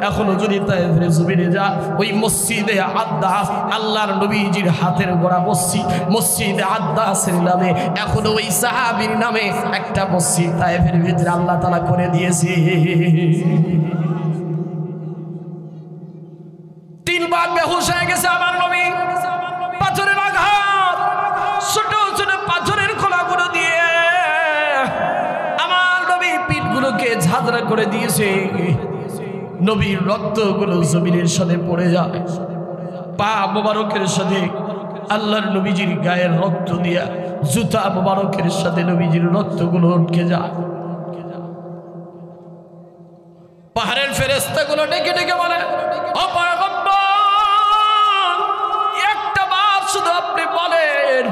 এখনো যদি তায়েফের জমিনে যা, ওই মসজিদে আদ্দাস, আল্লাহর নবীজির হাতের গড়া মসজিদ, মসজিদে আদ্দাসের নামে এখনো ওই সাহাবীর নামে একটা মসজিদ তায়েফের ভিতরে আল্লাহ তাআলা করে দিয়েছে। 3 বার বেহুশ হয়ে গেছে আমার নবী, পাথরের আঘাত, ছোট ছোট পাথরের খোলাগুলো দিয়ে আমার নবী পিঠগুলোকে ঝাঁঝরা করে দিয়েছে। নবীর রক্তগুলো জমিনের সাথে পড়ে যায়, পা মোবারকের সাথে আল্লাহর নবীজির গায়ের রক্ত দিয়া জুতা মোবারকের সাথে নবীজির রক্তগুলো উঠকে যায়। পাহাড়ের ফেরেশতাগুলো ডেকে ডেকে বলে, ও পয়গম্বর, একটা বার শুধু আপনি বলেন,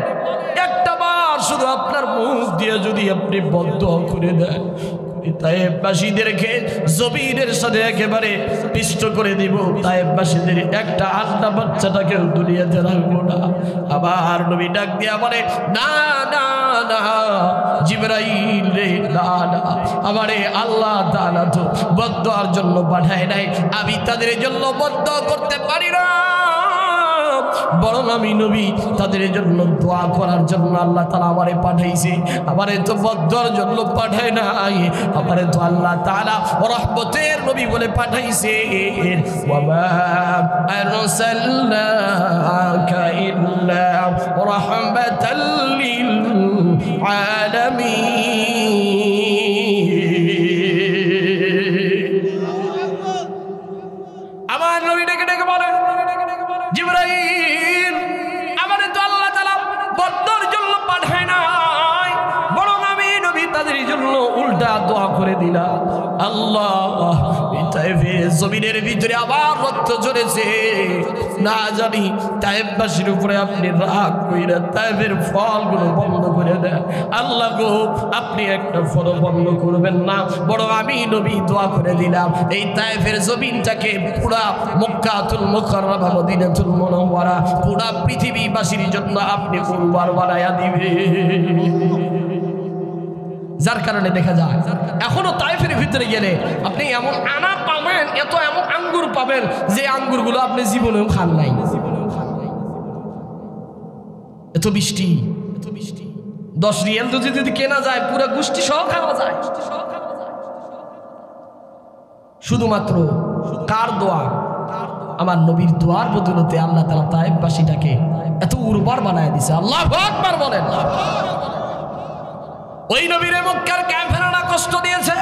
একটা বার শুধু আপনার মুখ দিয়ে যদি আপনি বদদুয়া করে দেন, তায়েফবাসীদেরকে জমিনের সাথে একেবারে পিষ্ট করে দিব, তায়েফবাসীদের একটা আন্না বাচ্চাটাকেও দুনিয়াতে রাখবো না। আবার নবী ডাক দিয়া বলে, না না না জিবরাইল রে, না না, আমারে আল্লাহ তাআলা তো বদদুয়ার জন্য পাঠায় নাই, আমি তাদের জন্য বদদুয়া করতে পারি না, বরং আমি নবী তাদের জন্য দোয়া করার জন্য আল্লাহ তাআলা আমারে পাঠাইছে, আমারে তো বদদুয়ার জন্য পাঠায় নাই, আমারে তো আল্লাহ তাআলা রহমতের নবী বলে পাঠাইছে। ওয়া মা আরসালনাকা ইল্লা রাহমাতাল লিল আলামিন। আমার নবী ডেকে ডেকে বলে, জিবরাইল, আমারে তো আল্লাহ তাআলা বদদুয়ার জন্য পাঠায় নাই, বরং আমি নবী তাদের জন্য উল্টা দোয়া করে দিলাম। আল্লাহ, তায়েফের জমিনের ভিতরে আবার রক্ত ঝরেছে, না জানি তায়েফবাসীর উপরে আপনি রাগ কইরা তায়েফের ফলগুলো বন্ধ করে দেন। আল্লাহ গো, আপনি একটা ফল বন্ধ করবেন না, বরং আমি নবী দোয়া করে দিলাম এই তায়েফের জমিনটাকে পুরা মক্কাতুল মুকাররমা মদিনাতুল মুনাওয়ারা পুরা পৃথিবীবাসীর জন্য আপনি উর্বর বানায়া দিবেন। যার কারণে দেখা যায় এখনো তায়েফের ভিতরে গেলে আপনি এমন আনা পাবেন, এমন আঙ্গুর পাবেন যে আঙ্গুরগুলো আপনি জীবনেও খান নাই। এত বৃষ্টি, 10 রিয়াল যদি কেনা যায় পুরো গোষ্ঠী সহ খাওয়া যায়। শুধুমাত্র কার দোয়া? আমার নবীর দোয়ার বদৌলতে আল্লাহ তাআলা তায়েফবাসীটাকে এত উর্বর বানায় দিয়েছে। আল্লাহু আকবার বলেন। ওই নবীর মক্কার কাফেররা কষ্ট দিয়েছে।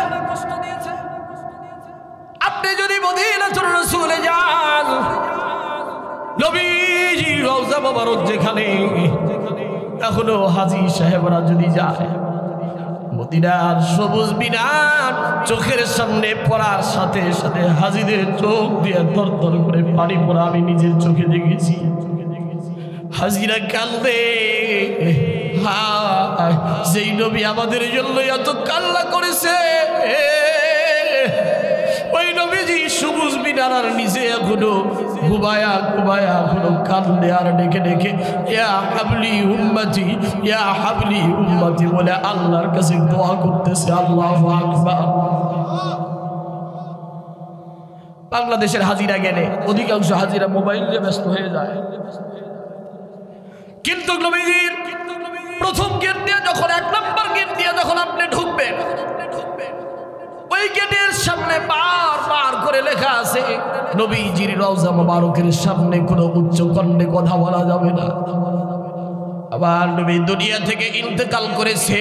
আপনি যদি মদিনাতুর রাসূলে যান, নবীজি রওজা মোবারক যেখানে, এখনো হাজী সাহেবরা যদি যায়, মদিনার সবুজ মিনার চোখের সামনে পড়ার সাথে সাথে হাজীদের চোখ দিয়ে দরদর করে পানি পড়া আমি নিজের চোখে দেখেছি। হাজীরা কাঁদে, যেই নবী আমাদের জন্য এত কান্না করেছে, ওই নবীজি সবুজ মিনার নিচে এখনো ঘুমায়া ঘুমায়া এখনো কান্দে আর ডেকে ডেকে ইয়া হাবলি উম্মতি, ইয়া হাবলি উম্মতি বলে আল্লাহর কাছে দোয়া করতেছে। আল্লাহু আকবার। বাংলাদেশের হাজিরা গেলে অধিকাংশ হাজিরা মোবাইল নিয়ে ব্যস্ত হয়ে যায়, কিন্তু নবীজির প্রথম গেট দিয়ে যখন 1 নম্বর গেট দিয়ে যখন আপনি ঢুকবেন, ওই গেটের সামনে বারবার করে লেখা আছে নবীজির রওজা মোবারকের সামনে কোনো উচ্চ কণ্ঠে কথা বলা যাবে না। আবার নবী দুনিয়া থেকে ইন্তেকাল করেছে,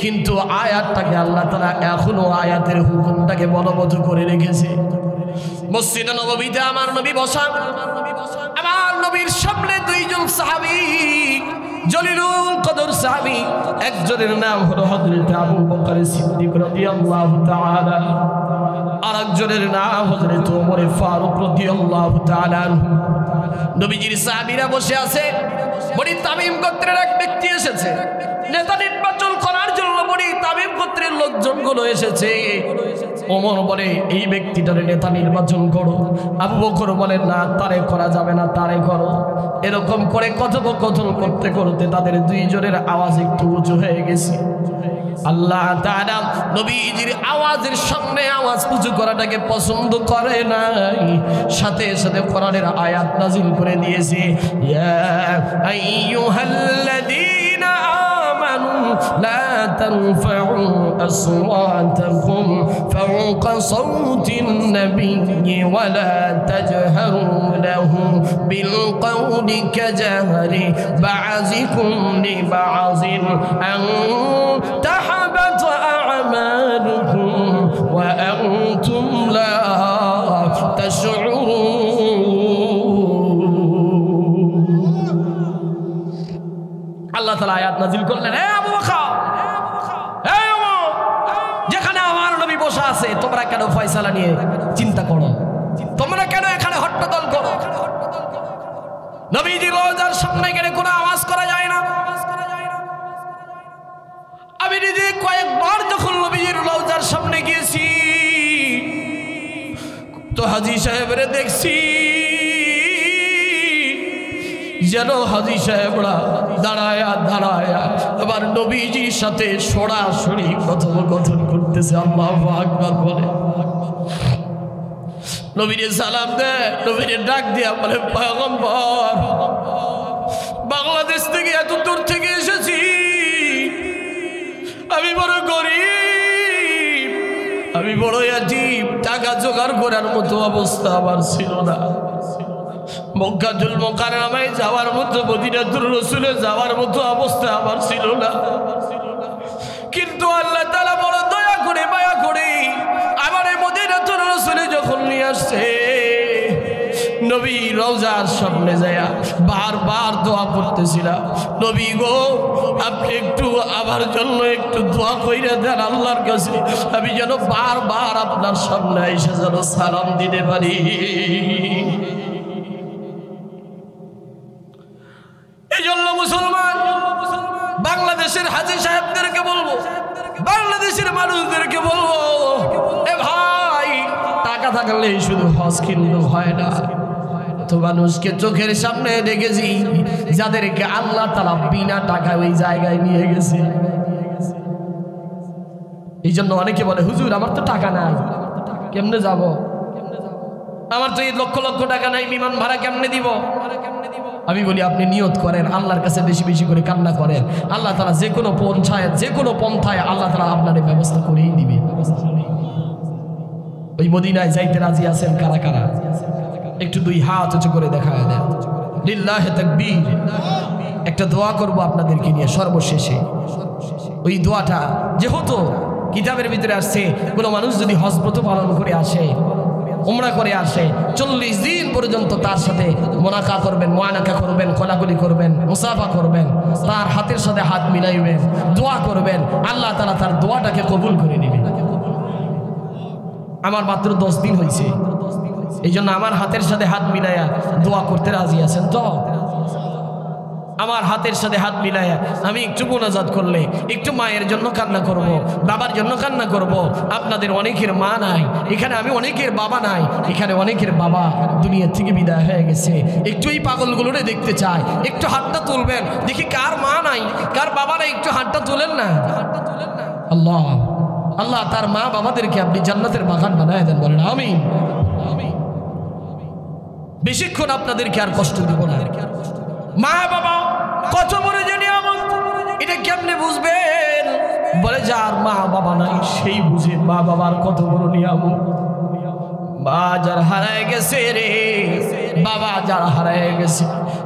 কিন্তু আয়াতটাকে আল্লাহ তাআলা এখনো আয়াতের হুকুমটাকে বলবৎ করে রেখেছে। মসজিদে নববীতে আমার নবী বসা, আমার নবীর সামনে 2 জন সাহাবী, জলিলুল কদর সাহাবী, একজনের নাম হলো হযরত আবু বকর সিদ্দিক রাদিয়াল্লাহু তাআলা, আরেকজনের নাম হযরত ওমর ফারুক রাদিয়াল্লাহু তাআলা। নবীজির সাহাবীরা বসে আছে, বনি তামিম গোত্রের এক ব্যক্তি এসেছে, নেতা নির্বাচন করার জন্য বনি তামিম গোত্রের লোকজনগুলো এসেছে। ওমর বলে এই ব্যক্তিটারে নেতা নির্বাচন করো, আবু বকর বলে না তারে করা যাবে না, তারে করো। এরকম করে কথোপকথন করতে করতে তাদের 2 জনের আওয়াজ একটু উঁচু হয়ে গেছে। আল্লাহ তাআলা নবীজির আওয়াজের সামনে আওয়াজ উঁচু করাটাকে পছন্দ করে নাই, সাথে সাথে কোরআনের আয়াত নাজিল করে দিয়েছে, ইয়া আইয়ুহাল্লাযীনা আমানু লা তারফাউ আসওয়াতাকুম ফাওকা সাওতিন নাবিয়্যি ওয়া লা তাজহারু লাহু বিল কওলি কাজাহরি বা'যিকুম লিবা'যিন আন তাহবাতা আ'মালুকুম ওয়া আনতুম লা তাশউরুন। আল্লাহ তাআলা আয়াত নাযিল করলেন, হে আবু বকর, হে ওমর, যেখানে আমার নবী বসা আছে তোমরা কেন ফয়সালা নিয়ে চিন্তা করো? তোমরা কেন এখানে হট্টগোল করো? নবীজির রওজার সামনে গেলে কোনো আওয়াজ করা যায় না। আমি নিজে কয়েকবার যখন নবীজির রওজার সামনে গিয়েছি তো হাজী সাহেবরে দেখছি যেন হাজী সাহেবরা দাঁড়ায়া দাঁড়ায়া আবার নবীজির সাথে সরাসরি কথোপকথন করতেছে। আল্লাহু আকবার বলে নবীরে সালাম দেয়, নবীরে ডাক দিয়া বলে, পয়গম্বর, বাংলাদেশ থেকে এত দূর থেকে এসেছি, আমি বড় গরিব, আমি বড় ইয়াতীম, টাকা জোগাড় করার মতো অবস্থা আমার ছিল না। মক্কাতুল মুকাররমায় যাওয়ার মতো, মদিনাতুর রাসূলে যাওয়ার মতো অবস্থা আমার ছিল না। কিন্তু আল্লাহ তাআলা বড় দয়া করে মায়া করে আমার এই মদিনাতুর রাসূলে যখন নিয়ে আসছে, নবী রওজার সামনে যায়া বারবার দোয়া করতেছিলাম, নবী গো আপনি একটু আমার জন্য একটু দোয়া কইরা দেন আল্লাহর কাছে, আমি যেন বারবার আপনার সামনে এসে যেন সালাম দিতে পারি। এই জন্য মুসলমান বাংলাদেশের হাজী সাহেবদেরকে বলবো, বাংলাদেশের মানুষদেরকে বলবো, এ ভাই, টাকা থাকলে শুধু হজ কিন্তু হয় না। তো মানুষকে চোখের সামনে দেখেছি যাদেরকে আল্লাহ তাআলা বিনা টাকায় ওই জায়গায় নিয়ে গেছে। এই জন্য অনেকে বলে, হুজুর আমার তো টাকা নাই, কেমনে যাব? আমার তো এই লক্ষ লক্ষ টাকা নাই, বিমান ভাড়া কেমনে দিব? আমি বলি, আপনি নিয়ত করেন, আল্লাহর কাছে বেশি বেশি করে কান্না করেন, আল্লাহ তাআলা যে কোনো পন্থায়, যে কোনো পন্থায় আল্লাহ তাআলা আপনার ব্যবস্থা করেই দিবে। ওই মদিনায় যাইতে রাজি আছেন কারা কারা? একটু দুই হাত উঁচু করে দেখায় দেন, লিল্লাহি তাকবীর। একটা দোয়া করব আপনাদেরকে নিয়ে সর্বশেষে। ওই দোয়াটা যেহেতু কিতাবের ভিতরে আসছে, কোনো মানুষ যদি হজ ব্রত পালন করে আসে, উমরা করে আসে, 40 দিন পর্যন্ত তার সাথে মোনাকা করবেন, মুআনাকা করবেন, কোলাকুলি করবেন, মুসাফা করবেন, তার হাতের সাথে হাত মিলাইবেন, দোয়া করবেন, আল্লাহ তাআলা তার দোয়াটাকে কবুল করে নেবেন। আমার মাত্র 10 দিন হয়েছে, এই জন্য আমার হাতের সাথে হাত মিলাইয়া দোয়া করতে রাজি আছেন তো? আমার হাতের সাথে হাত মিলাইয়া আমি একটু মোনাজাত করলে, একটু মায়ের জন্য কান্না করব, বাবার জন্য কান্না করব। আপনাদের অনেকের মা নাই এখানে, আমি অনেকের বাবা নাই এখানে, অনেকের বাবা দুনিয়া থেকে বিদায় হয়ে গেছে। একটু এই পাগলগুলোরে দেখতে চাই, একটু হাতটা তুলবেন, দেখি কার মা নাই, কার বাবা নাই, একটু হাতটা তুলেন না। আল্লাহ আল্লাহ তার মা বাবাদেরকে আপনি জান্নাতের বাগান বানায় দেন, বলেন আমিন। বেশিক্ষণ আপনাদেরকে আর কষ্ট দিব না। মা বাবা কত বড় নিয়ামত, এটা কেমনে বুঝবেন? বলে যার মা বাবা নাই সেই বুঝে মা বাবার কত বড় নিয়ামত। মা যার হারায় গেছে রে, বাবা যার হারায় গেছে,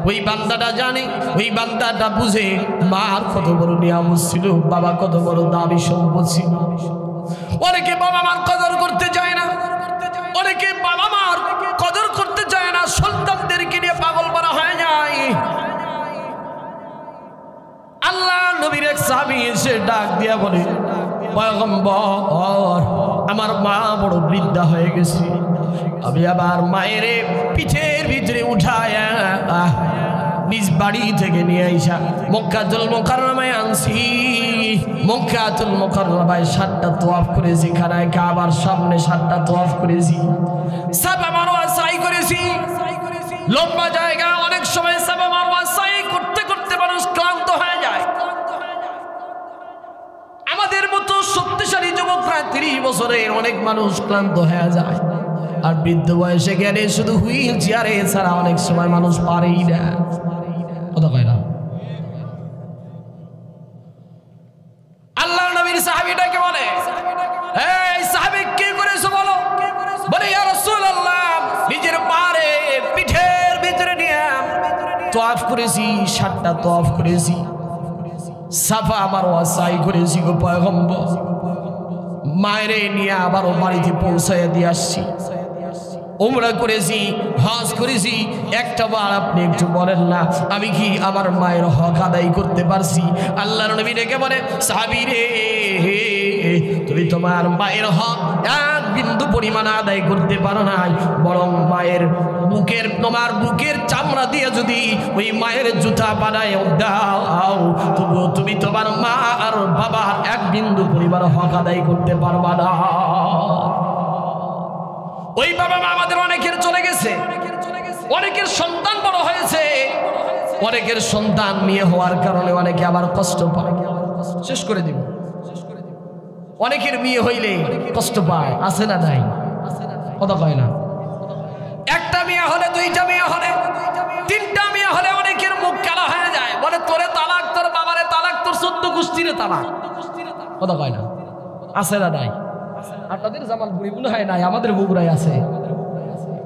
ওই বান্দাটা জানে, ওই বান্দাটা বুঝে মার কত বড় নিয়ামত ছিল, বাবা কত বড় দামি সম্পদ ছিল। অনেকে বাবা মার কদর করতে চায় না, অনেকে বাবা মার কদর করতে চায় না, সন্তানদেরকে নিয়ে পাগল করা হয়ে যায়। আল্লাহ নবীর এক সাহাবী এসে ডাক দিয়া বলে, পয়গম্বর, আমার মা বড় বৃদ্ধা হয়ে গেছে, আমি আবার মায়ের পিঠের ভিতরে উঠায়া নিজ বাড়ি থেকে নিয়ে আইসা মক্কাতুল মুকাররমায় আনছি। মক্কাতুল মুকাররমায় 7টা তওয়াফ করেছি, খানায় কাবার সামনে 7টা তওয়াফ করেছি, সাফা মারওয়া সাই করেছি। লম্বা জায়গা, অনেক সময় সাফা মারওয়া সাই করতে করতে মানুষ ক্লান্ত হয়ে যায়। 35 বছরের অনেক মানুষ ক্লান্ত হয়ে যায়, আর বৃদ্ধ বয়সে গেলে শুধু হুইল চেয়ারে ছাড়া অনেক সময় মানুষ পারেই না। কথা কয় না? আল্লাহর নবীর সাহাবীটাকে বলে, এই সাহাবী কি করেছো বলো? বলে ইয়া রাসূলুল্লাহ, নিজের পারে পিঠের ভিতরে নিয়ে তওয়াফ করেছি, 7টা তওয়াফ করেছি, সাফা মারওয়া সাই করেছি গো পয়গম্বর। মায়েরে নিয়ে আবারও বাড়িতে পৌঁছায় দিয়ে আসছি, উমরা করেছি, হজ করেছি, একটা বার আপনি একটু বলেন না আমি কি আমার মায়ের হক আদায় করতে পারছি? আল্লাহর নবী ডেকে বলে, সাহাবী রে, তুমি তোমার মায়ের হক এক বিন্দু পরিমাণ আদায় করতে পারো নাই, বরং মায়ের বুকের, তোমার বুকের চামড়া দিয়ে যদি ওই মায়ের জুতা বানায় দাও, তবুও তুমি তোমার মা আর বাবার এক বিন্দু পরিমাণ হক আদায় করতে পারবা না। ওই বাবা মা আমাদের অনেকের চলে গেছে, অনেকের সন্তান বড় হয়েছে, অনেকের সন্তান মেয়ে হওয়ার কারণে অনেকে আবার কষ্ট পায়। শেষ করে দিব, অনেকের মেয়ে হইলে কষ্ট পায়, আছে না নাই? কথা কয় না? একটা মেয়ে হলে, 2টা মেয়ে হলে, 3টা মেয়ে হলে অনেকের মুখ কালা হয়ে যায়, বলে তোরে তালাক, তোর বাবারে তালাক, তোর 14 গোষ্ঠীরে তালাক। কথা কয় না? আছে না নাই? আপনাদের জামালপুরে মনে হয় নাই, আমাদের বগুড়ায় আছে।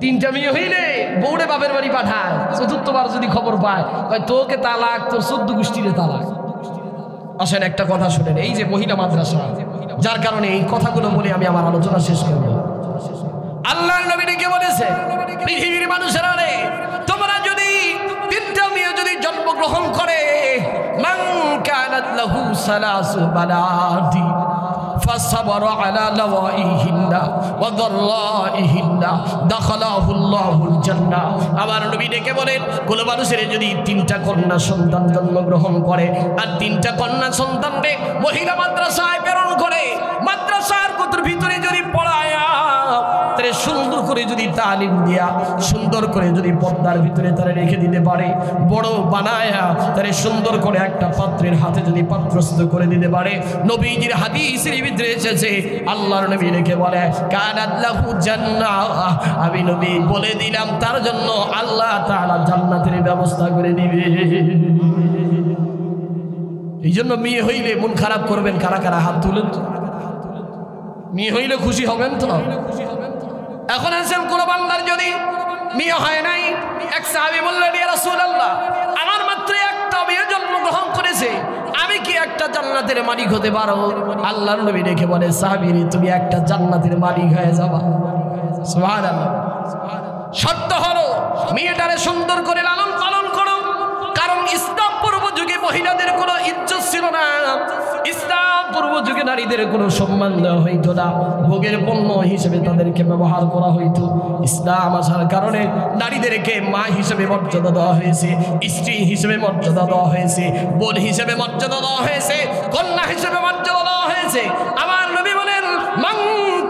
3টা মেয়ে হইলে বউরে বাপের বাড়ি পাঠায়, 4র্থবার যদি খবর পায় কয় তোকে তালাক, তোর 14 গোষ্ঠীরে তালাক। আসেন একটা কথা শুনেন, এই যে মহিলা মাদ্রাসা, যার কারণে এই কথাগুলো বলে আমি আমার আলোচনা শেষ করব। আল্লাহর নবী ডেকে বলেছে, পৃথিবীর মানুষেরা রে, তোমরা যদি 3টা মেয়ে যদি জন্মগ্রহণ করে, মান কানাত লাহু সালাসু বানাতি فصبر على لوائهن وضرائهن دخله الله الجنة। আমার নবী ডেকে বলেন, কোন মানুষের যদি 3টা কন্যা সন্তান জন্মগ্রহণ করে আর 3টা কন্যা সন্তানকে মহিলা মাদ্রাসায় প্রেরণ করে, মাদ্রাসার কোঠের ভিতরে যদি পড়ায়া, তারে সুন্দর করে যদি তালিম দিয়া, সুন্দর করে যদি পর্দার ভিতরে তারে রেখে দিতে পারে, বড় বানায়া তারে সুন্দর করে একটা পাত্রের হাতে যদি পাত্রস্থ করে দিতে পারে, নবীজির হাদিসের ভিতরে এসেছে, আল্লাহর নবী ডেকে বলে, কানাত লাহু জান্নাহ, আমি নবী বলে দিলাম তার জন্য আল্লাহ তাআলা জান্নাতের ব্যবস্থা করে দিবে। এই জন্য মেয়ে হইলে মন খারাপ করবেন কারা কারা? হাত তুলেন তো। মেয়ে হইলে খুশি হবেন তো? এখন আছেন কোন বান্দার যদি মেয়ে হয় নাই, এক সাহাবী বললেন, ইয়া রাসূলুল্লাহ, আমার মাত্র একটা মেয়ে জন্মগ্রহণ করেছে, আমি কি একটা জান্নাতের মালিক হতে পারো? আল্লাহর নবী ডেকে বলে, সাহাবী রে, তুমি একটা জান্নাতের মালিক হয়ে যাবা। সুবহানাল্লাহ। শর্ত হলো মেয়েটারে সুন্দর করে লালন পালন করো, কারণ ইসলাম পূর্ব যুগে মহিলাদের কোনো ইজ্জত ছিল না, ইসলাম পূর্ব যুগে নারীদের কোনো সম্মান দেওয়া হইতো না, ভোগের পণ্য হিসেবে তাদেরকে ব্যবহার করা হইতো। ইসলাম আসার কারণে নারীদেরকে মা হিসেবে মর্যাদা দেওয়া হয়েছে, স্ত্রী হিসেবে মর্যাদা দেওয়া হয়েছে, বোন হিসেবে মর্যাদা দেওয়া হয়েছে, কন্যা হিসেবে মর্যাদা দেওয়া হয়েছে। আমার নবী বলেন, মান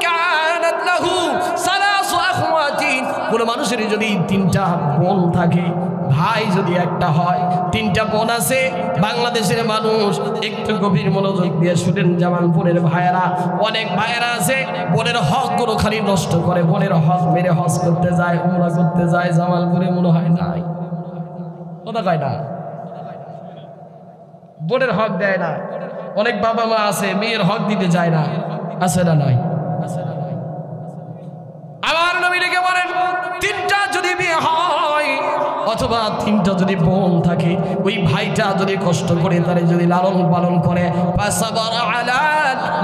কানাত লাহু সালাসু আখওয়াতিন, কোন মানুষের যদি 3টা বোন থাকে, ভাই যদি একটা হয়, 3টা বোন আছে, বাংলাদেশের মানুষ একটু গভীর মনোযোগ দিয়ে শুনেন, জামালপুরের ভাইয়েরা, অনেক ভাইয়েরা আছে বোনের হক গুলো খালি নষ্ট করে, বোনের হক মেরে হজ করতে যায়, উমরা করতে যায়, জামালপুরে মনে হয় নাই। কথা কয় না? বোনের হক দেয় না। অনেক বাবা মা আছে মেয়ের হক দিতে যায় না, আছে না নাই? আমার নবী ডেকে বলেন, 3টা যদি বিয়ে হয় অথবা 3টা যদি বোন থাকে, ওই ভাইটা যদি কষ্ট করে তারে যদি লালন পালন করে, ফাসাবার আলা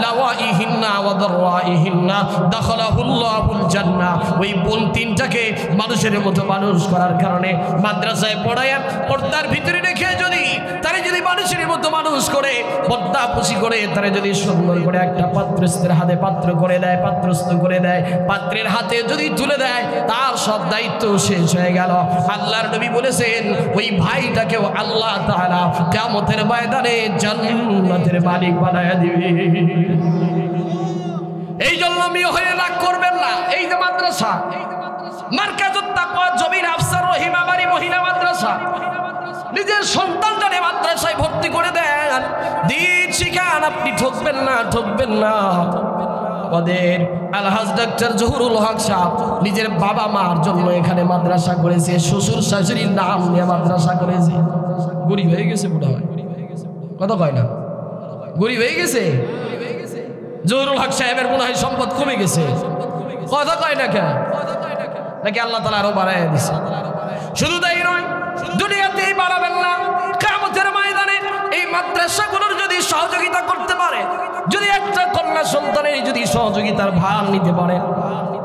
লাওয়াইহিন্না ওয়া দাররাইহিন্না দাখালাহুল্লাহুল জান্নাহ, ওই বোন 3টাকে মানুষের মতো মানুষ করার কারণে মাদ্রাসায় পড়ায়া পর্দার ভিতরে রেখে যদি তারে যদি মানুষের মতো মানুষ করে, পর্দা পুষি করে তারে যদি সুন্দর করে একটা পাত্রস্থের হাতে পাত্র করে দেয়, পাত্রস্থ করে দেয়, পাত্রের হাতে যদি তুলে দেয়, তার সব দায়িত্ব শেষ হয়ে গেল। আল্লাহর নবী বলেছেন, ওই ভাইটাকেও আল্লাহ তাআলা কিয়ামতের ময়দানে জান্নাতের মালিক বানায়া দিবে। এই জন্য মেয়ে হয়ে রাগ করবেন না। এই যে মাদ্রাসা, মারকাজুত তাকওয়া জমির আফসার রহিমা বাড়ি মহিলা মাদ্রাসা, নিজের সন্তানটারে মাদ্রাসায় ভর্তি করে দেন, দিন শিখান, আপনি ঠকবেন না, ঠকবেন না। ওদের আলহাজ ডাক্তার জহুরুল হক সাহেব নিজের বাবা মার জন্য এখানে মাদ্রাসা করেছে, শ্বশুর শাশুড়ির নাম নিয়ে মাদ্রাসা করেছে। গরিব হয়ে গেছে বুড়া হয়, কথা কয় না, গরিব হয়ে গেছে। জহুরুল হক সাহেবের মনে হয় সম্পদ কমে গেছে, কথা কয় না কেন, নাকি আল্লাহ তাআলা আরো বাড়ায় দিছে। শুধু তাই নয়, দুনিয়াতেই বাড়াবেন না, কিয়ামতের ময়দানে এই মাদ্রাসাগুলোর যদি সহযোগিতা করতে পারে, যদি একটা কন্যা সন্তানের যদি সহযোগিতার ভার নিতে পারেন,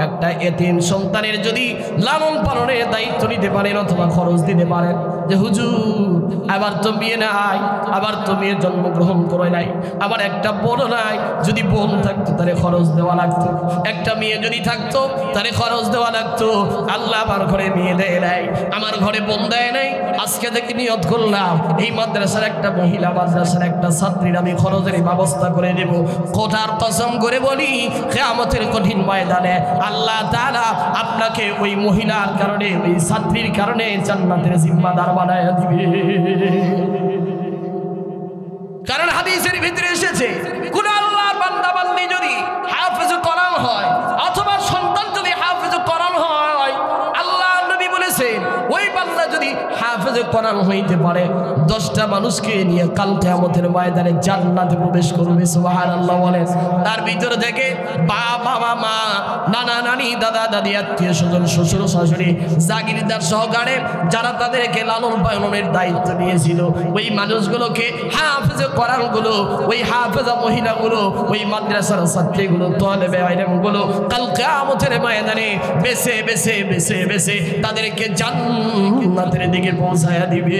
একটা এতিম সন্তানের যদি লালন পালনের দায়িত্ব নিতে পারেন অথবা খরচ দিতে পারেন, যে হুজুর আবার তো বিয়ে নাই, আবার তো মেয়ের জন্মগ্রহণ করে নাই, আবার একটা বোন নাই, যদি বোন থাকতো তারে খরচ দেওয়া লাগতো, একটা মেয়ে যদি থাকতো তারে খরচ দেওয়া লাগতো। আল্লাহ আমার ঘরে মেয়ে দেয় নাই, আমার ঘরে বোন দেয় নাই, আজকে থেকে নিয়ত করলাম এই মাদ্রাসার একটা মহিলা মাদ্রাসার একটা ছাত্রীর আমি খরচের ব্যবস্থা করে দেব। কোটার কসম করে বলি, কিয়ামতের কঠিন ময়দানে আল্লাহ তাআলা আপনাকে ওই মহিলার কারণে, ওই ছাত্রীর কারণে জান্নাতের জিম্মাদার বানায় দিবে। কারণ হাদিসের ভিতরে এসেছে, কোন আল্লাহর বান্দা বান্দি যদি হাফেজ কোরআন হয় অথবা সন্তান যদি হাফেজ কোরআন হয়, আল্লাহ নবী বলেছেন ওই বান্দা যদি হাফেজ কোরআন হইতে পারে 10টা মানুষকে নিয়ে কাল কিয়ামতের ময়দানে জান্নাতে প্রবেশ করবে। সুবহানাল্লাহ বলেন। তার ভিতর থেকে বাবা মা, নানা নানি, দাদা দাদি, আত্মীয় স্বজন, শ্বশুর শাশুড়ি, জাগিরদার সহকারে যারা তাদেরকে লালন পালনের দায়িত্ব নিয়েছিল, ওই মানুষগুলোকে হাফেজ কোরআনগুলো, ওই হাফেজা মহিলাগুলো, ওই মাদ্রাসার ছাত্রীগুলো, তালেবে ইলমগুলো কাল কিয়ামতের ময়দানে বেছে বেছে বেছে বেছে তাদেরকে জান্নাতের দিকে পৌঁছায়া দিবে।